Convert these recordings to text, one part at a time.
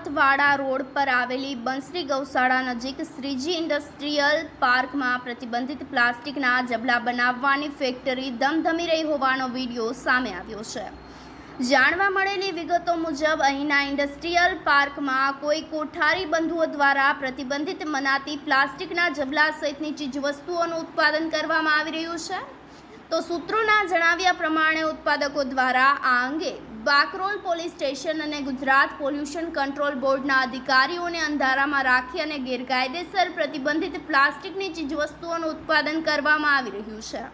રામતવાડા road પર આવેલી બંસરી ગૌશાળા નજીક શ્રીજી ઇન્ડસ્ટ્રીયલ પાર્કમાં પ્રતિબંધિત પ્લાસ્ટિકના જબલા બનાવવાની ફેક્ટરી ધમધમી રહી હોવાનો વિડીયો સામે આવ્યો છે। જાણવા મળેલી વિગતો મુજબ અહીંના ઇન્ડસ્ટ્રીયલ પાર્કમાં કોઈ કોઠારી બંધુઓ દ્વારા પ્રતિબંધિત મનાતી પ્લાસ્ટિકના જબલા સહિતની ચીજવસ્તુઓનું ઉત્પાદન કરવામાં આવી રહ્યું છે। તો સૂત્રોના જણાવ્યા પ્રમાણે ઉત્પાદકો દ્વારા આ અંગે બાકરોલ પોલીસ સ્ટેશન અને ગુજરાત પોલ્યુશન કંટ્રોલ બોર્ડના અધિકારીઓને અંધારામાં રાખી અને ગેરકાયદેસર પ્રતિબંધિત પ્લાસ્ટિકની ચીજવસ્તુઓનું ઉત્પાદન કરવામાં આવી રહ્યું છે।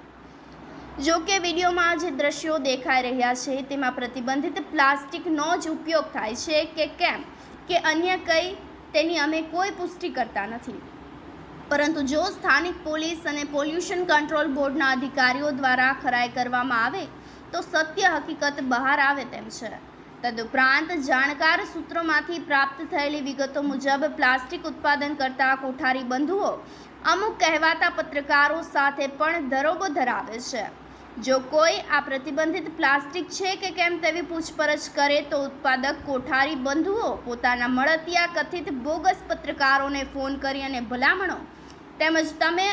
જો કે વિડીયોમાં જે દ્રશ્યો દેખાઈ રહ્યા છે તેમાં પ્રતિબંધિત પ્લાસ્ટિકનો જ ઉપયોગ થાય છે કે કેમ કે અન્ય કંઈ તેની અમે કોઈ પુષ્ટિ કરતા નથી, પરંતુ જો સ્થાનિક પોલીસ અને પોલ્યુશન કંટ્રોલ બોર્ડના અધિકારીઓ દ્વારા ખરાઈ કરવામાં આવે તો સત્ય હકીકત બહાર આવે તેમ છે। તદુપરાંત જાણકાર સૂત્રોમાંથી પ્રાપ્ત થયેલી વિગતો મુજબ પ્લાસ્ટિક ઉત્પાદન કરતા કોઠારી બંધુઓ અમુક કહેવાતા પત્રકારો સાથે પણ દરોગો ધરાવે છે। જો કોઈ આ પ્રતિબંધિત પ્લાસ્ટિક છે કે કેમ તેવી પૂછપરછ કરે તો ઉત્પાદક કોઠારી બંધુઓ પોતાના મળતિયા કથિત બોગસ પત્રકારોને ફોન કરી અને ભલામણો તેમજ તમે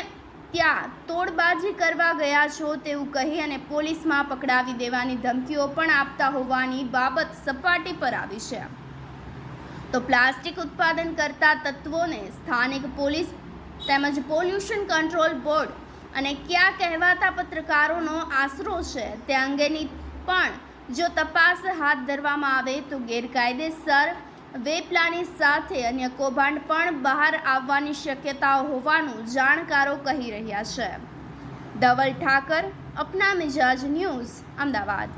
ત્યાં તોડબાજી કરવા ગયા છો તેવું કહી અને પોલીસમાં પકડાવી દેવાની ધમકીઓ પણ આપતા હોવાની બાબત સપાટી પર આવી છે। તો પ્લાસ્ટિક ઉત્પાદન કરતા તત્વોને સ્થાનિક પોલીસ તેમજ પોલ્યુશન કંટ્રોલ બોર્ડ અને કયા કહેવાતા પત્રકારોનો આશરો છે તે અંગેની પણ જો તપાસ હાથ ધરવામાં આવે તો ગેરકાયદેસર વેપલાની સાથે અન્ય કૌભાંડ પણ બહાર આવવાની શક્યતાઓ હોવાનું જાણકારો કહી રહ્યા છે। ધવલ ઠાકર, અપના મિજાજ ન્યૂઝ, અમદાવાદ।